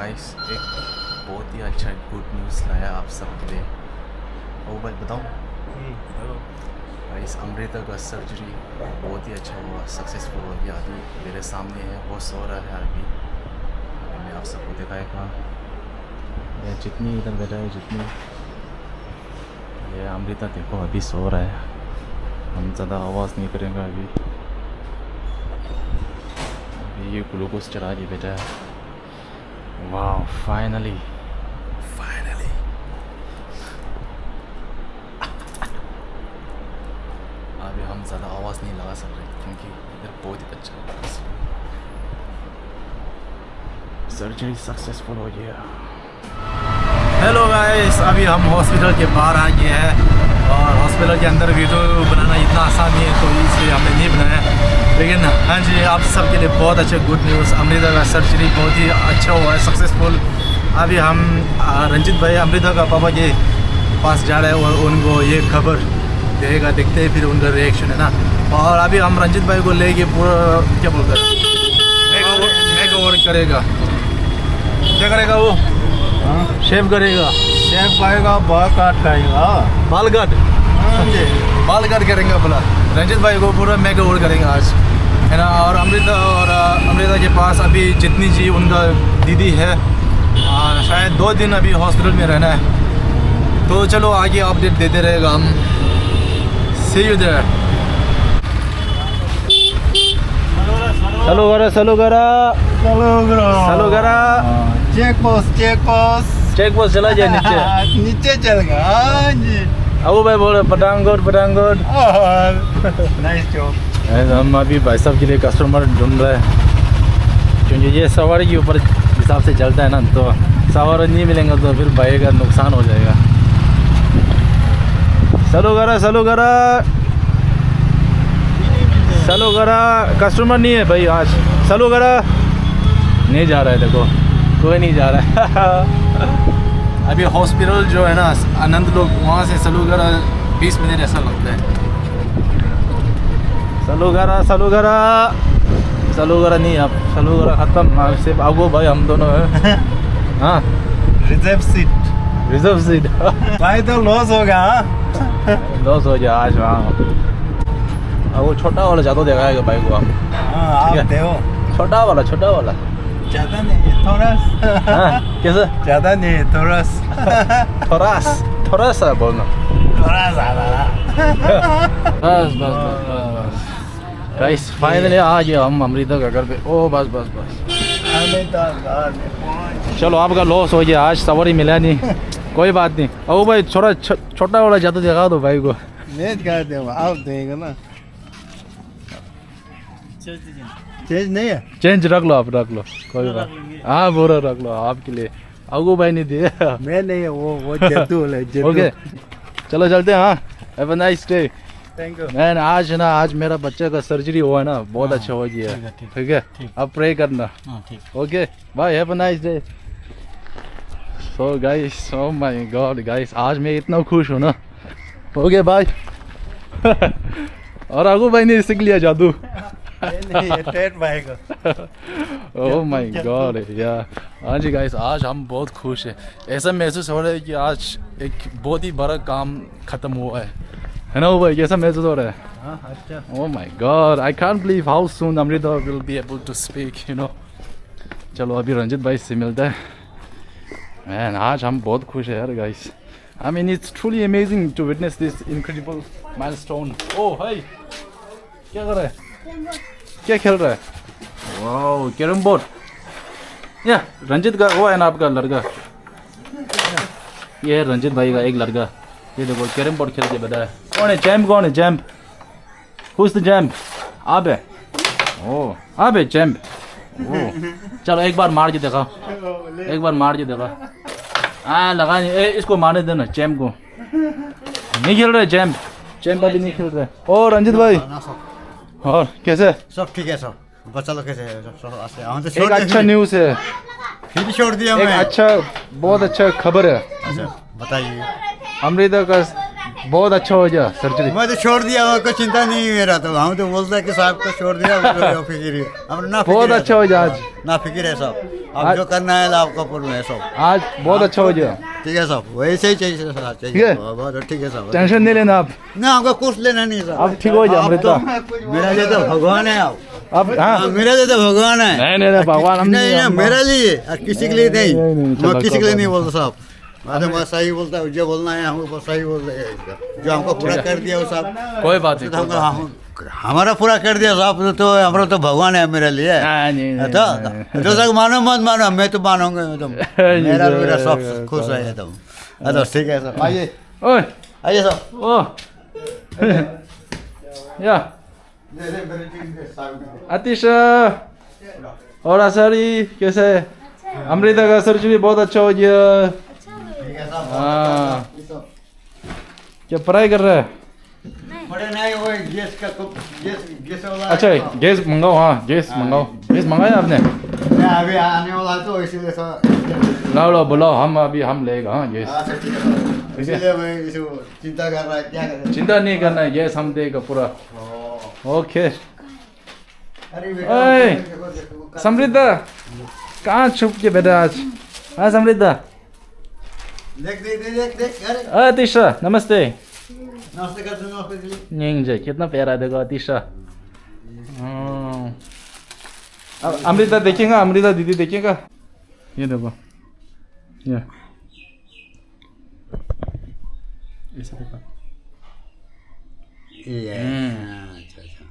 Guys एक बहुत ही अच्छा गुड न्यूज़ लाया आप सब के लिए। ओ भाई बताऊँ गाइस, अमृता का सर्जरी बहुत ही अच्छा हुआ, सक्सेसफुल हो गया। अभी मेरे सामने है, वो सो रहा है अभी मैं आप सबको दिखाएगा। ये जितनी इधर बैठा है, जितनी ये अमृता देखो अभी सो रहा है। हम ज़्यादा आवाज़ नहीं करेंगे अभी ये ग्लूकोज चढ़ा के बैठा है। वाह फाइनली अभी हम ज़्यादा आवाज़ नहीं लगा सकते क्योंकि इधर बहुत ही अच्छा सर्जरी सक्सेसफुल हो गया। हेलो गाइस, अभी हम हॉस्पिटल के बाहर आ गए हैं और हॉस्पिटल के अंदर वीडियो बनाना इतना आसान नहीं है तो इसलिए हमने नहीं बनाया। लेकिन हाँ जी, आप सबके लिए बहुत अच्छा गुड न्यूज़, अमृता का सर्जरी बहुत ही अच्छा हुआ है, सक्सेसफुल। अभी हम रंजित भाई अमृता का पापा के पास जा रहे हैं और उनको ये खबर देगा, देखते हैं फिर उनका रिएक्शन है ना। और अभी हम रंजित भाई को लेके पूरा क्या बोलते हैं मेक ओवर करेगा। क्या करेगा वो? शेव करेगा, शेव करेगा, बाल काट करेगा, बाल कट बाल कट करेंगे बोला। रंजित भाई को पूरा मेक ओवर करेंगे आज, है ना। और अमृता के पास अभी जितनी जी उनका दीदी है, शायद 2 दिन अभी हॉस्पिटल में रहना है। तो चलो आगे अपडेट देते रहेगा हम। See you there. चलो करा चेक पोस्ट चेक पोस्ट चला जाए नीचे नीचे चल गया। हाँ जी, अबू भाई बोल रहे पटांगोट नाइस जॉब। हम अभी भाई साहब के लिए कस्टमर ढूंढ रहे हैं क्योंकि ये सवारी के ऊपर हिसाब से चलता है ना, तो सवारी नहीं मिलेंगे तो फिर भाई का नुकसान हो जाएगा। चलो करा कस्टमर नहीं है भाई आज। चलो करा नहीं जा रहा है, देखो कोई नहीं जा रहा है। अभी हॉस्पिटल जो है ना आनंद लोग, वहाँ से सलूगरा 20 मिनट ऐसा लगता है। सलूगरा नहीं, अब सलूगरा ख़त्म, सिर्फ आगो भाई हम दोनों हैं। हाँ रिजर्व सीट भाई तो लॉस होगा। लॉस हो गया आज। हाँ अब वो छोटा वाला ज़्यादा दिखाएगा भाई को आप। आप देखो, छोटा वाला ज़्यादा नहीं, थोड़ा कैसे? ज़्यादा नहीं, थोड़ा सा बोलना। बस गाइस फाइनली आ गया हम अमृता का घर पे। ओ बस चलो आपका लॉस हो गया आज, सवारी मिला नहीं, कोई बात नहीं। ओ भाई थोड़ा छोटा वाला ज़्यादा दिखा दो भाई को। नहीं कर दे, आप देंगे ना। चेंज नहीं है, चेंज रख लो, आप रख लो, कोई बात। हाँ बोरा रख लो आपके लिए, अगू भाई नहीं दिए। मैं नहीं है, वो जद्दू है। ओके चलो चलते हैं। हाँ have a nice day. Thank you man. आज मेरा बच्चे का सर्जरी हुआ है ना, बहुत अच्छा हो गया है। ठीक है, अब प्रे करना। Okay bye, have a nice day. So guys, oh my God guys, आज मैं इतना खुश हूँ ना। Okay bye. और अगू भाई ने सीख लिया जादू। ओह माय गॉड यार। हाँ जी गाइस, आज हम बहुत खुश हैं। ऐसा महसूस हो रहा है कि आज एक बहुत ही बड़ा काम ख़त्म हुआ है ना भाई? कैसा महसूस हो रहा है? अच्छा। Oh my God, I can't believe how soon Amrita will be able to speak, you know. चलो अभी रंजित भाई से मिलता है। मैन आज हम बहुत खुश हैं यार guys. I mean it's truly amazing to witness this incredible milestone. Oh hi, क्या कर रहा है? क्या खेल रहा है? Wow carrom board. या रंजित का वो है ना आपका लड़का? ये है रंजित भाई का एक लड़का, ये देखो कैरम बोर्ड खेल के बैठा है। कौन है चैम्प? कौन है चैम्प? Whose the champ? आप है? ओह आप है चैम्प? ओह चलो एक बार मार के देखा, हाँ लगा नहीं। इसको मारने देना चैम्प को। नहीं खेल रहे चैम्प अभी नहीं खेल रहे। ओ रंजित भाई, और कैसे? सब ठीक है, सब बच्चा लोग कैसे है? एक अच्छा न्यूज़ है, फिर छोड़ दिया एक मैं। अच्छा बहुत अच्छा खबर है। अच्छा बताइए। अमृता का बहुत अच्छा हो गया सर्जरी। मैं तो छोड़ दिया, कोई चिंता नहीं मेरा। तो हम तो बोलते हैं कि साहब को छोड़ दिया, फिक्र है। बहुत अच्छा हो गया आज, ना फिक्र है साहब। अब जो करना है लाभ कपूर में सब। आज बहुत अच्छा हो गया। ठीक है सब, वैसे ही चाहिए सर, ठीक है? बहुत ठीक है सब। टेंशन नहीं लेना आप, ना हमको कुछ लेना नहीं सर। अब ठीक हो जाए अमृता। मेरा जैसा भगवान है आप। अब हाँ मेरा जैसा भगवान है। नहीं भगवान हम नहीं नहीं, मेरे लिए और किसी के लिए नहीं। नहीं, चलो, मैं किसी के लिए कोई नहीं बोलता साहब। मैं सही बोलता हूँ, जो बोलना है हमको बस सही बोल रहे हैं। जो हमको पूरा कर दिया वो साहब, कोई बात नहीं, तो हमारा पूरा कर दिया साहब, तो हमारा तो भगवान है मेरे लिए। तो तक मानो मत मानो, मैं तो मानूंगा एकदम। मेरा सब खुश है एकदम। तो ठीक है सर, आइए ओए आइए सर। ओ या आतिश और आसारी कैसे है? अमृता का सर्जरी बहुत अच्छा हो गया। हाँ क्या पढ़ाई कर रहा है? बड़े नहीं वो गैस का गैस वाला। अच्छा गैस मंगाओ, हाँ गैस मंगाओ। गैस मंगाया आपने? मैं अभी आने वाला तो इसीलिए सर। लाओ बुलाओ, हम लेगा। हाँ गैस इसलिए मैं इसको चिंता कर रहा है, क्या करें। चिंता नहीं करना है, गैस हम देगा पूरा। ओके। अरे ओए समृद्धा कहाँ छुप के बैठा आज? हाँ समृद्धा। देख देख देख देख, अरे अतिशा नमस्ते। नमस्ते कर दो, नमस्ते कर दो। नहीं कितना प्यारा देखो अतिशा। अब अमृता देखेगा, अमृता दीदी देखेगा। ये देखो ये ऐसा देखो। ये अच्छा अच्छा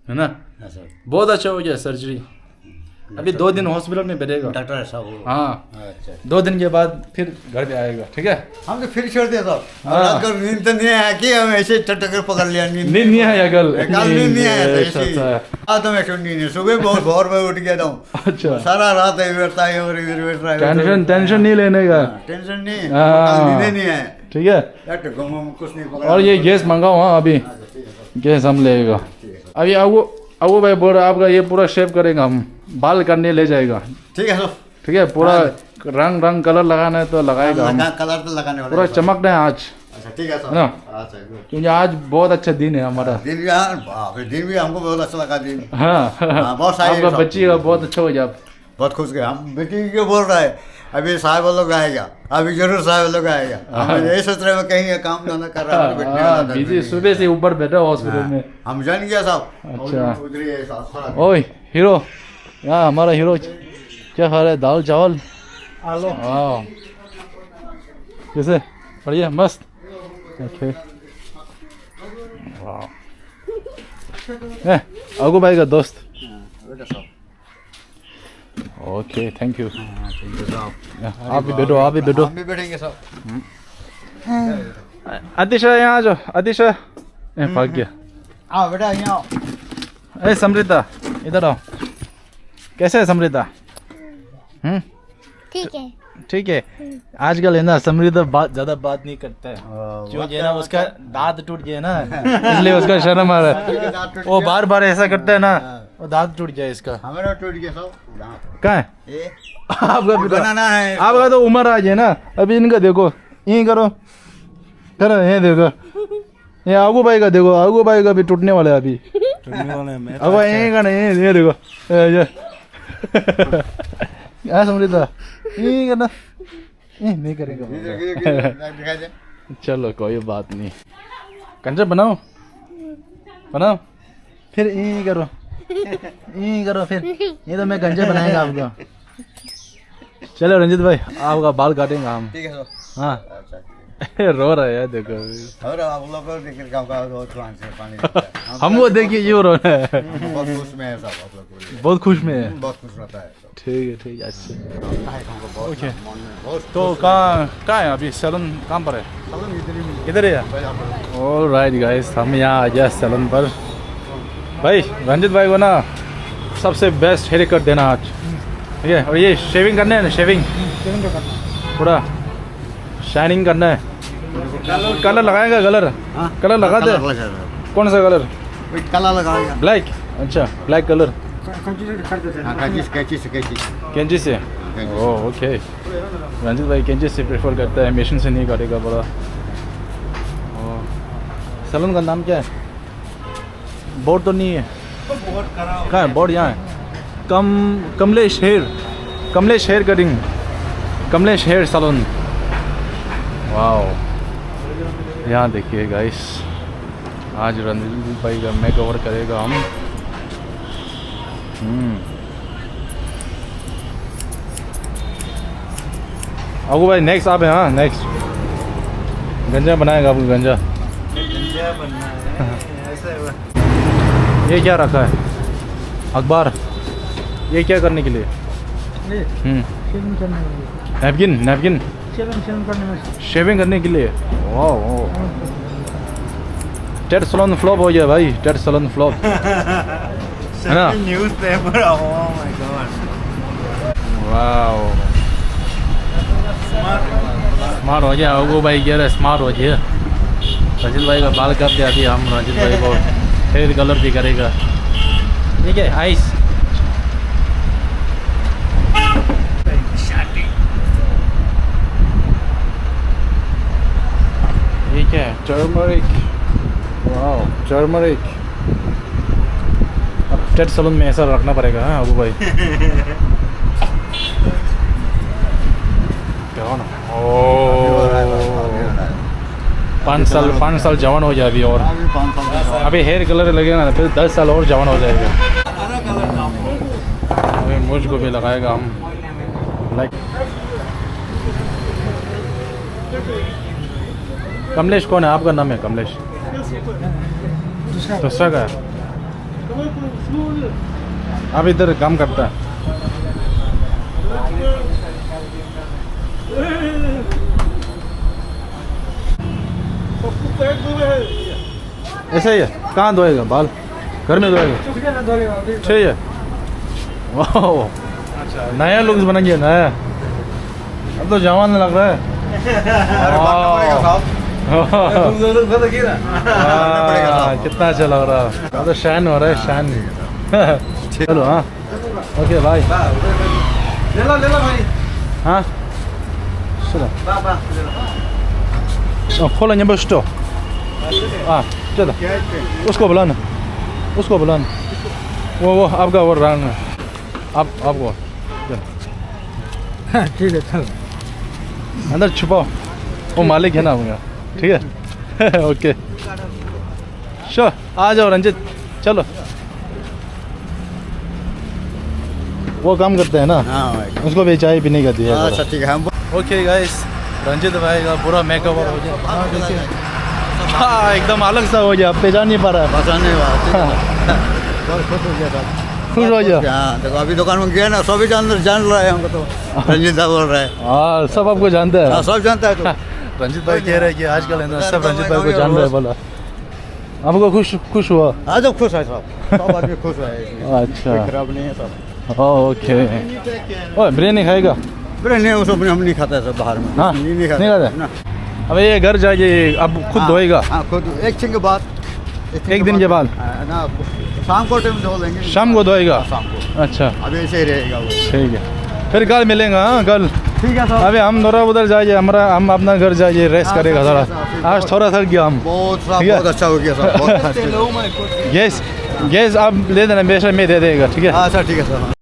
है ना? बहुत अच्छा हो गया सर्जरी। अभी 2 दिन हॉस्पिटल में बैठेगा डॉक्टर साहब। हाँ अच्छा 2 दिन के बाद फिर घर पे आएगा। ठीक है? हम तो फिर छोड़ दिया साहब। हाँ। रात को नींद तो नहीं आया कि हम ऐसे टटकर पकड़ लिया नींद। नींद नहीं आया कल? कल नींद नहीं आया था अच्छा, ऐसे। अच्छा। हाँ तो मैं सुन नहीं, सुबह बहुत भोर में उठ गया था। अच्छा सारा रात इधर बैठता है और इधर बैठ रहा है। टेंशन नहीं लेने का। टेंशन नहीं, हाँ। कल नींद नहीं आया। ठीक है? डॉक्टर कुछ नहीं पकड़ा। और ये गैस मंगाओ। हाँ अभी गैस हम लेगा। अभी अबू भाई बोल रहा आपका ये पूरा शेव करेगा, हम बाल करने ले जाएगा। ठीक है सर। ठीक है? पूरा रंग कलर लगाना है तो लगाएगा हम। कलर तो लगाने वाला पूरा चमकना है आज। अच्छा ठीक है सर। ना? अच्छा good। क्योंकि आज बहुत अच्छा दिन है हमारा। दिन भी बाप रे, दिन भी हमको बहुत अच्छा लगा दिन। हाँ बहुत सारे आपका बच्ची का बहुत अच्छा हो जाए। आप बहुत खुश गए हम। बेटी क्यों बोल रहा है अभी साहब लोग आएगा, अभी जरूर साहब लोग आएगा। हम यही सोच रहे हैं कहीं काम धंधा कर रहा है, बैठने वाला था। बिजी सुबह से ऊपर बैठा हॉस्पिटल में। हम जान गया साहब। अच्छा। उधर ही है साहब। ओए हीरो, यहाँ हमारा हीरो क्या खा रहा है? दाल चावल। आलो वाह कैसे? बढ़िया मस्त। ओके वाह। अगू भाई का दोस्त। Okay thank you. आप भी बैठो, आप भी बैठो। हम भी बैठेंगे साहब। अतिशा यहाँ आ जाओ। अतिशा भाग गया। आओ बेटा यहाँ आओ। ए समृद्धा इधर आओ। कैसे है समृद्धा? ठीक है। ठीक है। आजकल है ना समृद्धा ज्यादा बात नहीं करता है, क्योंकि है ना उसका दांत टूट गया ना, इसलिए उसका शर्म आ रहा है। वो बार बार ऐसा करता है ना, वो दांत टूट गया इसका। हमारा टूट गया साहब। कहाँ है ये आपका बेटा? बनाना है। आपका तो उम्र आ गया ना, अभी इनका देखो, यही करो करो, ये देखो, ये आगू भाई का देखो, आगू भाई का भी टूटने वाला है अभी। अब यही का नहीं, ये देखो ये क्या समृद्धा यही करना, नहीं करेगा। चलो कोई बात नहीं, कंजर बनाओ बनाओ, फिर यही करो फिर, ये तो मैं कंजर बनाएगा आपका। चलो रंजित भाई आपका बाल काटेंगे हम। ठीक है सर। हाँ अच्छा रो रहा है यार देखो। और आप लोग को देख गाँव का बहुत पानी देता है। हम वो देखिए यूँ रो रहे हैं। बहुत खुश में है साहब आप लोग को। बहुत खुश में है। बहुत खुश रहता है। ठीक है अच्छा। ओके बहुत तो कहाँ है अभी? सैलून कहाँ पर है? इधर है। ऑल राइट गाइस, हम यहाँ आ गया सैलून पर। भाई रंजित भाई को ना सबसे बेस्ट हेयर कट देना आज, ठीक है? और ये शेविंग करना है ना, शेविंग पूरा शाइनिंग करना है। कलर लगाएगा? कलर लगा दे। कौन सा कलर? कलर लगाएगा। ब्लैक? अच्छा ब्लैक कलर कैंची से। ओह ओके, रंजित भाई कैंची से प्रेफर करता है, मशीन से नहीं काटेगा बड़ा। सैलून का नाम क्या है? बोर्ड तो नहीं है? कहाँ है बोर्ड? यहाँ है। Kamlesh hair cutting, Kamlesh hair salon. Wow, यहाँ देखिए गाइस, आज रणजीत भाई का मेकओवर करेगा हम। अबू भाई नेक्स्ट आप है। हाँ नेक्स्ट गंजा बनाएगा आपको, गंजा बनना है ऐसे। ये क्या रखा है? अखबार। ये क्या करने के लिए? नैपकिन शेविंग करने के लिए। वाह, टेड सैलून फ्लॉप हो गया भाई, टेड सैलून फ्लॉप है ना? Newspaper, oh my God. Wow, smart हो गया। अबू भाई कह रहे स्मार्ट हो गया। रंजीत भाई का बाल कर दिया अभी हम, रंजीत भाई को हेयर कलर भी करेगा। ठीक है, आइस ठीक है, टर्मरिक। Wow, turmeric. अब टेड सैलून में ऐसा रखना पड़ेगा। हाँ अबू भाई, क्या ना? पाँच साल जवान हो जाए अभी, और अभी हेयर कलर लगेगा ना, फिर 10 साल और जवान हो जाएगा। अभी मुझको भी लगाएगा हम, लाइक। कमलेश कौन है? आपका नाम है कमलेश? दूसरा का है। आप इधर काम करता है? ऐसा ही है? कहाँ धोएगा बाल? घर में धोएगा? ठीक है। वाह, नया लुक्स बना गया, नया। अब तो जवान लग रहा है। कितना अच्छा लग रहा है। अब तो शाइन हो रहा है, शाइन। चलो हाँ, ओके बाय। ले लो भाई। हाँ चलो, खोलो यहाँ बस तो। हाँ चलो, उसको बुलाना, उसको बुलाना। वो आपका वो रंग है, आपको ठीक है, चल अंदर छुपाओ, वो मालिक है ना उनका। ठीक है ओके, चलो आ जाओ रंजित, चलो। वो काम करते हैं ना, उसको भी चाय पीने का दिया। अच्छा ठीक है। ओके गाइस, रंजित भाई का पूरा मेकओवर हो गया। हाँ एकदम अलग सा हो गया, आप पहचान नहीं पा रहा है। पता नहीं बहुत खुश हो गया था। खुश हो गया। हाँ देखो, अभी दुकान में गया ना, सभी जान रहा है हमको। तो रंजीत दा बोल रहा है। हाँ सब आपको जानते हैं। हाँ सब जानता है। तो रंजीत भाई कह रहे हैं कि आजकल है ना, सब रंजीत भाई को जान रहे हैं। बोला आपको खुश हुआ? हाँ जब खुश है सब आदमी खुश है। अच्छा, खराब नहीं है सब। ओके। ओए बिरयानी खाएगा? नहीं, वो सब हम नहीं खाता सब बाहर में। हाँ नहीं खाते ना। अब ये घर जाइए, अब खुद धोएगा? हाँ खुद, एक दिन के बाद, एक दिन के बाद ना, शाम को टाइम धो लेंगे। शाम को धोएगा? शाम को। अच्छा, अभी ऐसे ही रहेगा वो। ठीक है, फिर कल मिलेंगे। हाँ कल ठीक है। अभी हम थोड़ा उधर जाइए, हम अपना घर जाइए, रेस्ट करेगा थोड़ा। आज थोड़ा थक गया हम। बहुत अच्छा हो गया सब। गैस आप ले देना, बेशक मैं दे देगा। ठीक है? अच्छा ठीक है सर।